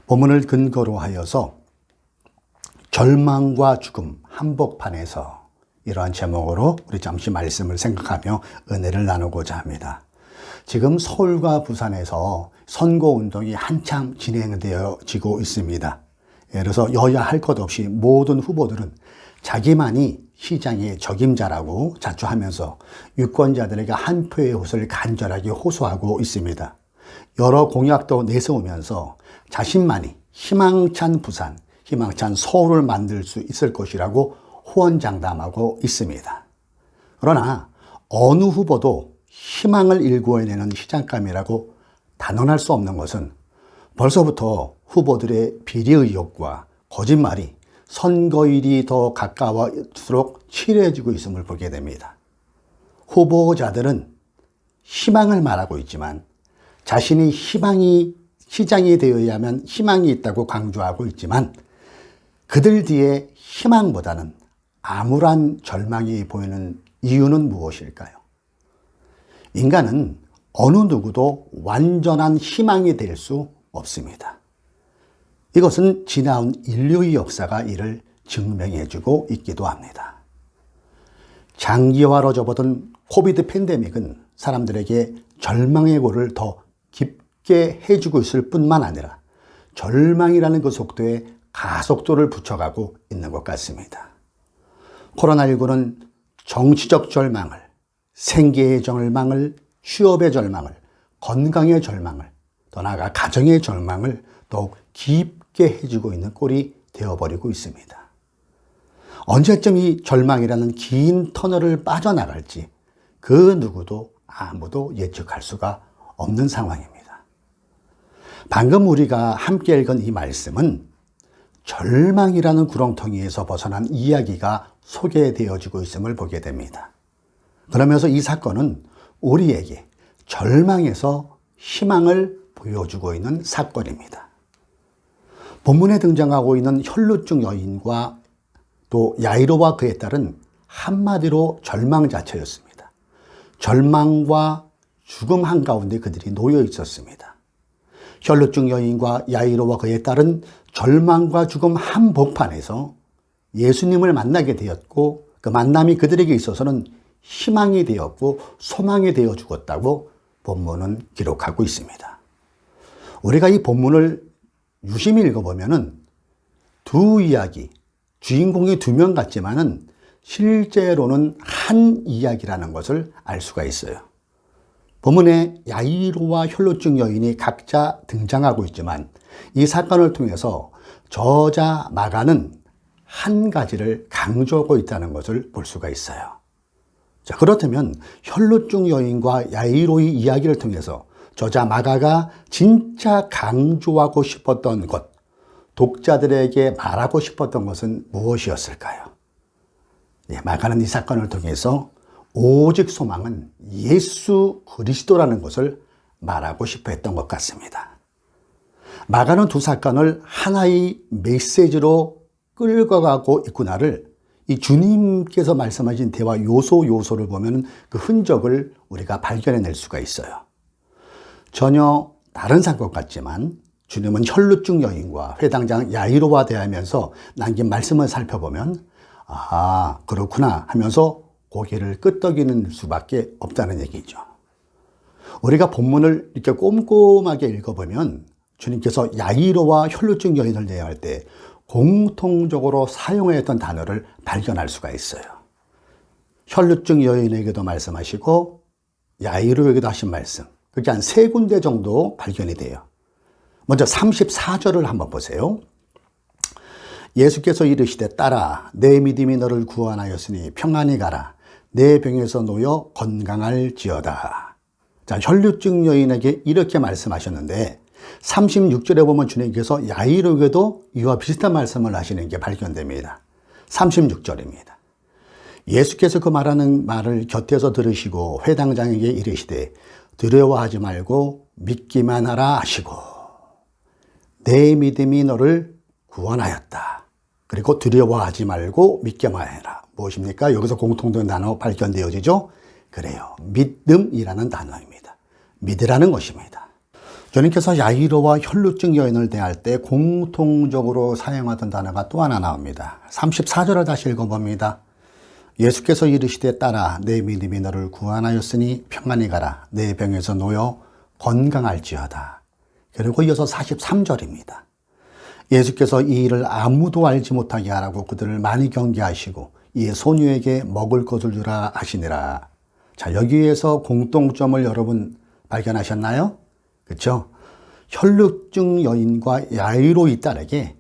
본문을 근거로 하여서 절망과 죽음 한복판에서 이러한 제목으로 우리 잠시 말씀을 생각하며 은혜를 나누고자 합니다. 지금 서울과 부산에서 선거운동이 한참 진행되어지고 있습니다. 그래서 여야 할 것 없이 모든 후보들은 자기만이 시장의 적임자라고 자처하면서 유권자들에게 한 표의 것을 간절하게 호소하고 있습니다. 여러 공약도 내세우면서 자신만이 희망찬 부산, 희망찬 서울을 만들 수 있을 것이라고 호언장담하고 있습니다. 그러나 어느 후보도 희망을 일구어내는 시장감이라고 단언할 수 없는 것은 벌써부터 후보들의 비리 의혹과 거짓말이 선거일이 더 가까워질수록 치밀해지고 있음을 보게 됩니다. 후보자들은 희망을 말하고 있지만 자신이 시장이 되어야만 희망이 있다고 강조하고 있지만 그들 뒤에 희망보다는 암울한 절망이 보이는 이유는 무엇일까요? 인간은 어느 누구도 완전한 희망이 될 수 없습니다. 이것은 지나온 인류의 역사가 이를 증명해주고 있기도 합니다. 장기화로 접어든 코비드 팬데믹은 사람들에게 절망의 골을 더 깊게 해주고 있을 뿐만 아니라 절망이라는 그 속도에 가속도를 붙여가고 있는 것 같습니다. 코로나19는 정치적 절망을, 생계의 절망을, 취업의 절망을, 건강의 절망을, 더 나아가 가정의 절망을 더욱 깊게 해주고 있는 꼴이 되어버리고 있습니다. 언제쯤 이 절망이라는 긴 터널을 빠져나갈지 그 누구도 아무도 예측할 수가 없는 상황입니다. 방금 우리가 함께 읽은 이 말씀은 절망이라는 구렁텅이에서 벗어난 이야기가 소개되어지고 있음을 보게 됩니다. 그러면서 이 사건은 우리에게 절망에서 희망을 보여주고 있는 사건입니다. 본문에 등장하고 있는 혈루증 여인과 또 야이로와 그에 따른 한마디로 절망 자체였습니다. 절망과 죽음 한가운데 그들이 놓여 있었습니다. 혈루증 여인과 야이로와 그에 따른 절망과 죽음 한복판에서 예수님을 만나게 되었고 그 만남이 그들에게 있어서는 희망이 되었고 소망이 되어 죽었다고 본문은 기록하고 있습니다. 우리가 이 본문을 유심히 읽어보면은 두 이야기, 주인공이 두 명 같지만은 실제로는 한 이야기라는 것을 알 수가 있어요. 본문에 야이로와 혈루증 여인이 각자 등장하고 있지만 이 사건을 통해서 저자 마가는 한 가지를 강조하고 있다는 것을 볼 수가 있어요. 자, 그렇다면 혈루증 여인과 야이로의 이야기를 통해서 저자 마가가 진짜 강조하고 싶었던 것, 독자들에게 말하고 싶었던 것은 무엇이었을까요? 마가는 이 사건을 통해서 오직 소망은 예수 그리스도라는 것을 말하고 싶어 했던 것 같습니다. 마가는 두 사건을 하나의 메시지로 끌고 가고 있구나를 이 주님께서 말씀하신 대화 요소를 보면 그 흔적을 우리가 발견해낼 수가 있어요. 전혀 다른 사건 같지만 주님은 혈루증 여인과 회당장 야이로와 대하면서 남긴 말씀을 살펴보면 아, 그렇구나 하면서 고개를 끄덕이는 수밖에 없다는 얘기죠. 우리가 본문을 이렇게 꼼꼼하게 읽어보면 주님께서 야이로와 혈루증 여인을 대할 때 공통적으로 사용했던 단어를 발견할 수가 있어요. 혈루증 여인에게도 말씀하시고 야이로에게도 하신 말씀, 그렇게 한 세 군데 정도 발견이 돼요. 먼저 34절을 한번 보세요. 예수께서 이르시되 딸아 내 믿음이 너를 구원하였으니 평안히 가라 내 병에서 놓여 건강할지어다. 자, 혈루증 여인에게 이렇게 말씀하셨는데 36절에 보면 주님께서 야이로에게도 이와 비슷한 말씀을 하시는 게 발견됩니다. 36절입니다. 예수께서 그 말하는 말을 곁에서 들으시고 회당장에게 이르시되 두려워하지 말고 믿기만 하라 하시고 내 믿음이 너를 구원하였다. 그리고 두려워하지 말고 믿기만 해라. 무엇입니까? 여기서 공통된 단어 발견되어지죠? 그래요. 믿음이라는 단어입니다. 믿으라는 것입니다. 주님께서 야이로와 혈루증 여인을 대할 때 공통적으로 사용하던 단어가 또 하나 나옵니다. 34절을 다시 읽어봅니다. 예수께서 이르시되 딸아 내 믿음이 너를 구원하였으니 평안히 가라 내 병에서 놓여 건강할지어다. 그리고 이어서 43절입니다. 예수께서 이 일을 아무도 알지 못하게 하라고 그들을 많이 경계하시고 이에 소녀에게 먹을 것을 주라 하시니라. 자, 여기에서 공통점을 여러분 발견하셨나요? 그렇죠? 혈루증 여인과 야이로 이 딸에게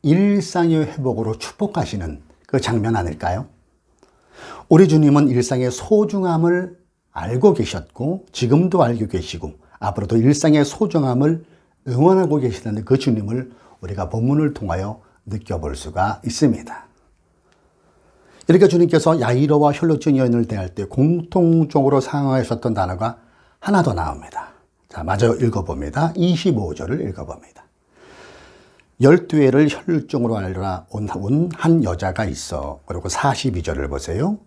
일상의 회복으로 축복하시는 그 장면 아닐까요? 우리 주님은 일상의 소중함을 알고 계셨고 지금도 알고 계시고 앞으로도 일상의 소중함을 응원하고 계시다는 그 주님을 우리가 본문을 통하여 느껴볼 수가 있습니다. 이렇게 주님께서 야이로와 혈루증 여인을 대할 때 공통적으로 사용하셨던 단어가 하나 더 나옵니다. 자, 마저 읽어봅니다. 25절을 읽어봅니다. 12회를 혈루증으로 앓으라 온 한 여자가 있어. 그리고 42절을 보세요.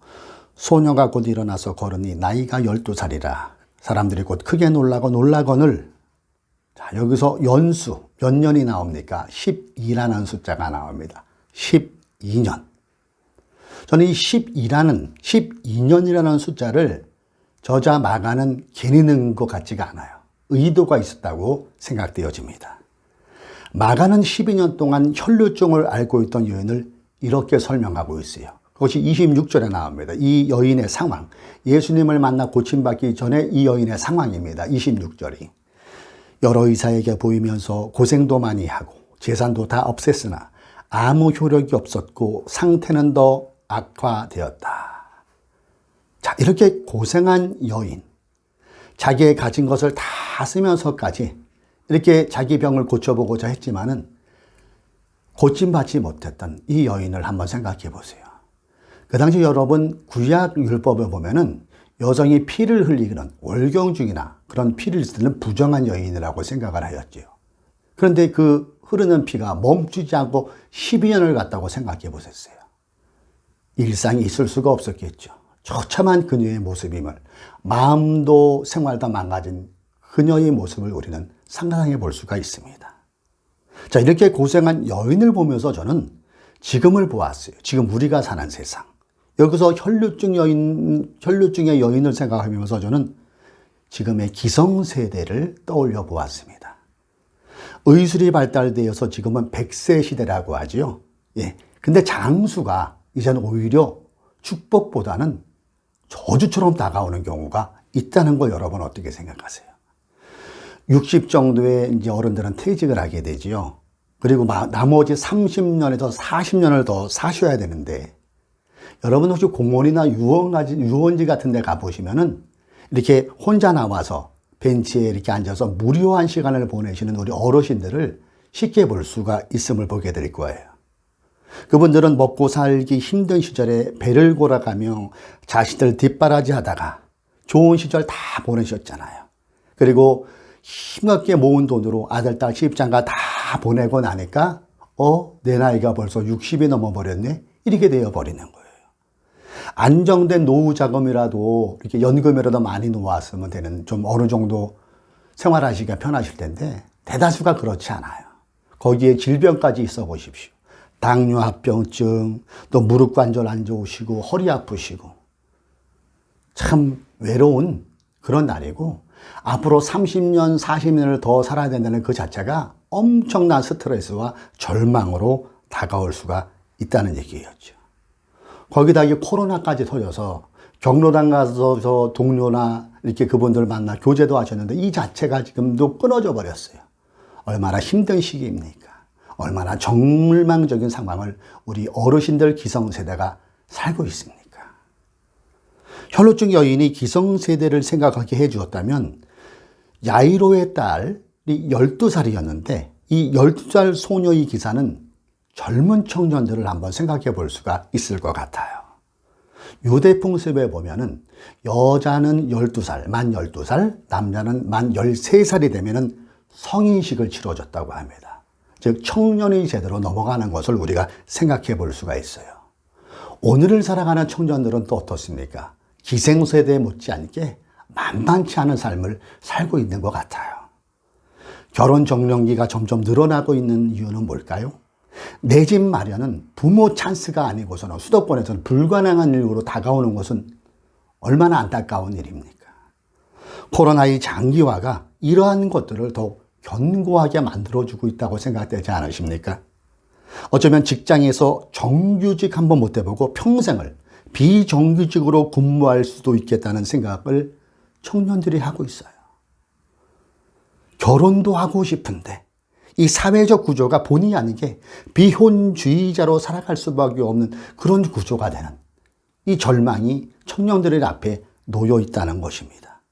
소녀가 곧 일어나서 걸으니 나이가 12살이라. 사람들이 곧 크게 놀라거늘. 자, 여기서 연수, 몇 년이 나옵니까? 12라는 숫자가 나옵니다. 12년. 저는 이 12년이라는 숫자를 저자 마가는 괜히 넣은 것 같지가 않아요. 의도가 있었다고 생각되어집니다. 마가는 12년 동안 혈루증을 앓고 있던 여인을 이렇게 설명하고 있어요. 그것이 26절에 나옵니다. 이 여인의 상황, 예수님을 만나 고침받기 전에 이 여인의 상황입니다. 26절이. 여러 의사에게 보이면서 고생도 많이 하고 재산도 다 없앴으나 아무 효력이 없었고 상태는 더 악화되었다. 자, 이렇게 고생한 여인, 자기의 가진 것을 다 쓰면서까지 이렇게 자기 병을 고쳐보고자 했지만은 고침받지 못했던 이 여인을 한번 생각해 보세요. 그 당시 여러분 구약 율법을 보면은 여성이 피를 흘리는 월경중이나 그런 피를 흘릴 때는 부정한 여인이라고 생각을 하였죠. 그런데 그 흐르는 피가 멈추지 않고 12년을 갔다고 생각해 보셨어요. 일상이 있을 수가 없었겠죠. 처참한 그녀의 모습임을, 마음도 생활도 망가진 그녀의 모습을 우리는 상상해 볼 수가 있습니다. 자, 이렇게 고생한 여인을 보면서 저는 지금을 보았어요. 지금 우리가 사는 세상. 여기서 혈루증의 여인을 생각하면서 저는 지금의 기성세대를 떠올려 보았습니다. 의술이 발달되어서 지금은 100세 시대라고 하지요. 예. 근데 장수가 이제는 오히려 축복보다는 저주처럼 다가오는 경우가 있다는 거 여러분 어떻게 생각하세요? 60 정도의 이제 어른들은 퇴직을 하게 되지요. 그리고 나머지 30년에서 40년을 더 사셔야 되는데, 여러분 혹시 공원이나 유원지 같은 데 가보시면은 이렇게 혼자 나와서 벤치에 이렇게 앉아서 무료한 시간을 보내시는 우리 어르신들을 쉽게 볼 수가 있음을 보게 될 거예요. 그분들은 먹고 살기 힘든 시절에 배를 골아가며 자신들 뒷바라지 하다가 좋은 시절 다 보내셨잖아요. 그리고 힘겹게 모은 돈으로 아들, 딸, 집장가 다 보내고 나니까 내 나이가 벌써 60이 넘어버렸네? 이렇게 되어버리는 거예요. 안정된 노후 자금이라도 이렇게 연금이라도 많이 놓았으면 되는 좀 어느 정도 생활하시기가 편하실 텐데 대다수가 그렇지 않아요. 거기에 질병까지 있어 보십시오. 당뇨합병증, 또 무릎 관절 안 좋으시고 허리 아프시고 참 외로운 그런 날이고, 앞으로 30년, 40년을 더 살아야 된다는 그 자체가 엄청난 스트레스와 절망으로 다가올 수가 있다는 얘기였죠. 거기다 이 코로나까지 터져서 경로당 가서 동료나 이렇게 그분들 만나 교제도 하셨는데 이 자체가 지금도 끊어져 버렸어요. 얼마나 힘든 시기입니까? 얼마나 절망적인 상황을 우리 어르신들 기성세대가 살고 있습니까? 혈루증 여인이 기성세대를 생각하게 해주었다면 야이로의 딸이 12살이었는데 이 12살 소녀의 기사는 젊은 청년들을 한번 생각해 볼 수가 있을 것 같아요. 유대 풍습에 보면은 여자는 12살, 만 12살, 남자는 만 13살이 되면은 성인식을 치러줬다고 합니다. 즉 청년이 제대로 넘어가는 것을 우리가 생각해 볼 수가 있어요. 오늘을 살아가는 청년들은 또 어떻습니까? 기생세대 못지않게 만만치 않은 삶을 살고 있는 것 같아요. 결혼 적령기가 점점 늘어나고 있는 이유는 뭘까요? 내 집 마련은 부모 찬스가 아니고서는 수도권에서는 불가능한 일으로 다가오는 것은 얼마나 안타까운 일입니까? 코로나의 장기화가 이러한 것들을 더욱 견고하게 만들어주고 있다고 생각되지 않으십니까? 어쩌면 직장에서 정규직 한번 못 해보고 평생을 비정규직으로 근무할 수도 있겠다는 생각을 청년들이 하고 있어요. 결혼도 하고 싶은데 이 사회적 구조가 본의 아니게 비혼주의자로 살아갈 수밖에 없는 그런 구조가 되는 이 절망이 청년들의 앞에 놓여 있다는 것입니다.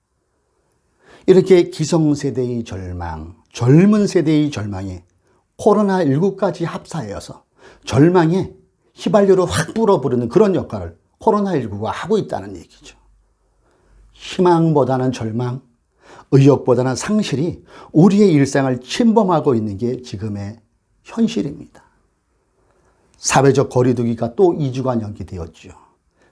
이렇게 기성세대의 절망, 젊은 세대의 절망이 코로나19까지 합사해서 절망에 휘발유를 확 불어부르는 그런 역할을 코로나19가 하고 있다는 얘기죠. 희망보다는 절망, 의욕보다는 상실이 우리의 일상을 침범하고 있는 게 지금의 현실입니다. 사회적 거리두기가 또 2주간 연기되었죠.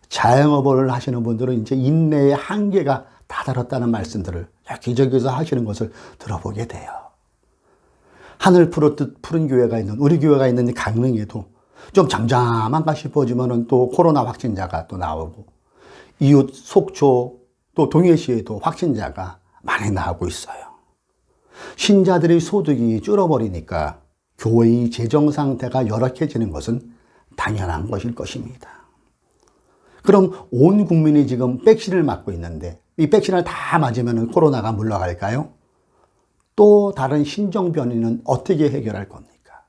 자영업을 하시는 분들은 이제 인내의 한계가 다다랐다는 말씀들을 여기저기서 하시는 것을 들어보게 돼요. 하늘 푸른 교회가 있는, 우리 교회가 있는 강릉에도 좀 잠잠한가 싶어지면은 또 코로나 확진자가 또 나오고, 이웃 속초 또 동해시에도 확진자가 많이 나오고 있어요. 신자들의 소득이 줄어버리니까 교회의 재정 상태가 열악해지는 것은 당연한 것일 것입니다. 그럼 온 국민이 지금 백신을 맞고 있는데 이 백신을 다 맞으면 코로나가 물러갈까요? 또 다른 신종 변이는 어떻게 해결할 겁니까?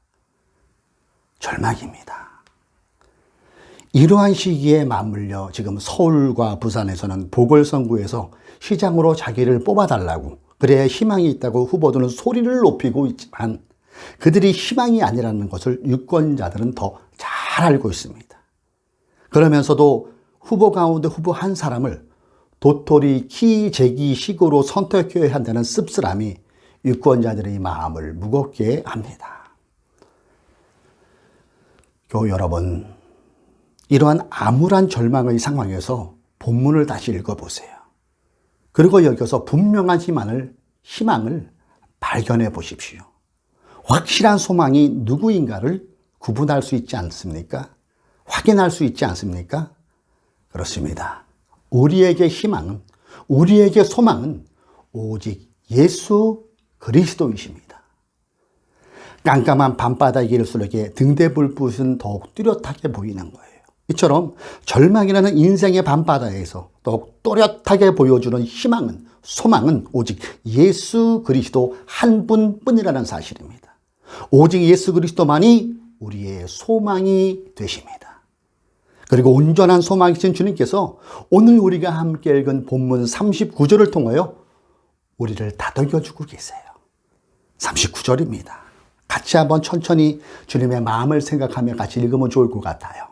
절망입니다. 이러한 시기에 맞물려 지금 서울과 부산에서는 보궐선거에서 시장으로 자기를 뽑아달라고, 그래야 희망이 있다고 후보들은 소리를 높이고 있지만 그들이 희망이 아니라는 것을 유권자들은 더 잘 알고 있습니다. 그러면서도 후보 가운데 후보 한 사람을 도토리 키 재기 식으로 선택해야 한다는 씁쓸함이 유권자들의 마음을 무겁게 합니다. 교우 여러분, 이러한 암울한 절망의 상황에서 본문을 다시 읽어보세요. 그리고 여기서 분명한 희망을 발견해 보십시오. 확실한 소망이 누구인가를 구분할 수 있지 않습니까? 확인할 수 있지 않습니까? 그렇습니다. 우리에게 희망은, 우리에게 소망은 오직 예수 그리스도이십니다. 깜깜한 밤바다일수록에 등대불빛은 더욱 뚜렷하게 보이는 거예요. 이처럼 절망이라는 인생의 밤바다에서 더욱 또렷하게 보여주는 희망은, 소망은 오직 예수 그리스도 한 분뿐이라는 사실입니다. 오직 예수 그리스도만이 우리의 소망이 되십니다. 그리고 온전한 소망이신 주님께서 오늘 우리가 함께 읽은 본문 39절을 통하여 우리를 다독여주고 계세요. 39절입니다. 같이 한번 천천히 주님의 마음을 생각하며 같이 읽으면 좋을 것 같아요.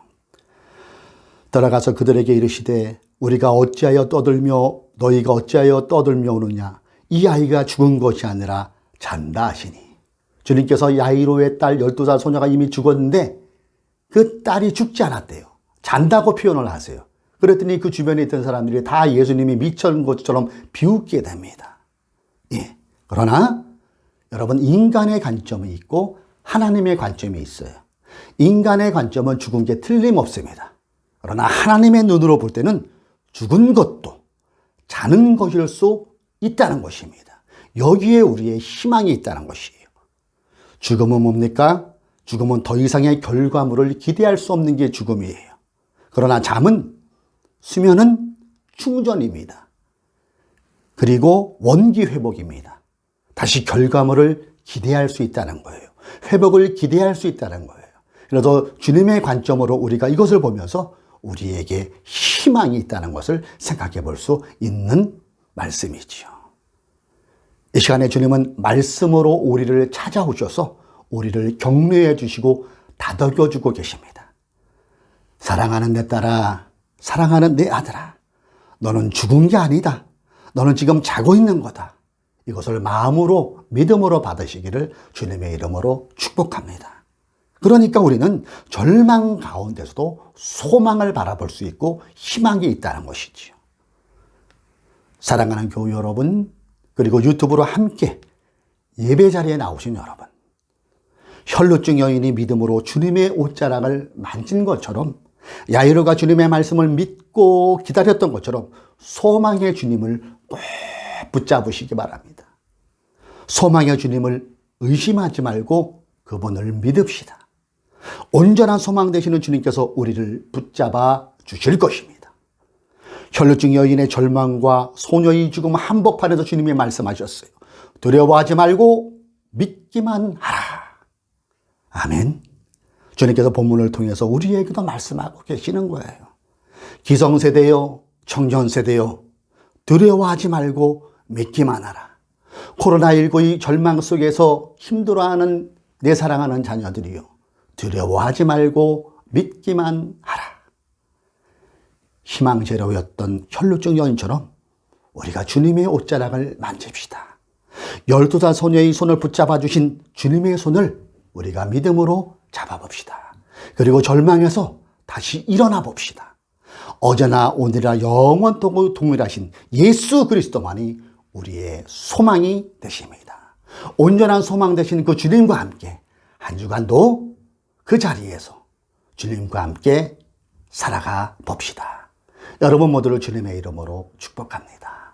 들어가서 그들에게 이르시되 우리가 어찌하여 떠들며 너희가 어찌하여 떠들며 오느냐, 이 아이가 죽은 것이 아니라 잔다 하시니. 주님께서 야이로의 딸 12살 소녀가 이미 죽었는데 그 딸이 죽지 않았대요. 잔다고 표현을 하세요. 그랬더니 그 주변에 있던 사람들이 다 예수님이 미친 것처럼 비웃게 됩니다. 예. 그러나 여러분, 인간의 관점이 있고 하나님의 관점이 있어요. 인간의 관점은 죽은 게 틀림없습니다. 그러나 하나님의 눈으로 볼 때는 죽은 것도 자는 것일 수 있다는 것입니다. 여기에 우리의 희망이 있다는 것이에요. 죽음은 뭡니까? 죽음은 더 이상의 결과물을 기대할 수 없는 게 죽음이에요. 그러나 잠은, 수면은 충전입니다. 그리고 원기 회복입니다. 다시 결과물을 기대할 수 있다는 거예요. 회복을 기대할 수 있다는 거예요. 그래서 주님의 관점으로 우리가 이것을 보면서 우리에게 희망이 있다는 것을 생각해 볼 수 있는 말씀이지요. 이 시간에 주님은 말씀으로 우리를 찾아오셔서 우리를 격려해 주시고 다독여 주고 계십니다. 사랑하는 내 딸아, 사랑하는 내 아들아, 너는 죽은 게 아니다. 너는 지금 자고 있는 거다. 이것을 마음으로, 믿음으로 받으시기를 주님의 이름으로 축복합니다. 그러니까 우리는 절망 가운데서도 소망을 바라볼 수 있고 희망이 있다는 것이지요. 사랑하는 교우 여러분, 그리고 유튜브로 함께 예배 자리에 나오신 여러분, 혈루증 여인이 믿음으로 주님의 옷자락을 만진 것처럼 야이로가 주님의 말씀을 믿고 기다렸던 것처럼 소망의 주님을 꼭 붙잡으시기 바랍니다. 소망의 주님을 의심하지 말고 그분을 믿읍시다. 온전한 소망 되시는 주님께서 우리를 붙잡아 주실 것입니다. 혈루증 여인의 절망과 소녀의 죽음 한복판에서 주님이 말씀하셨어요. 두려워하지 말고 믿기만 하라. 아멘. 주님께서 본문을 통해서 우리에게도 말씀하고 계시는 거예요. 기성세대요, 청년세대요, 두려워하지 말고 믿기만 하라. 코로나19의 절망 속에서 힘들어하는 내 사랑하는 자녀들이요, 두려워하지 말고 믿기만 하라. 희망제로였던 혈루증 여인처럼 우리가 주님의 옷자락을 만집시다. 12살 소녀의 손을 붙잡아 주신 주님의 손을 우리가 믿음으로 잡아봅시다. 그리고 절망에서 다시 일어나 봅시다. 어제나 오늘이나 영원토록 동일하신 예수 그리스도만이 우리의 소망이 되십니다. 온전한 소망 되신 그 주님과 함께 한 주간도 그 자리에서 주님과 함께 살아가 봅시다. 여러분 모두를 주님의 이름으로 축복합니다.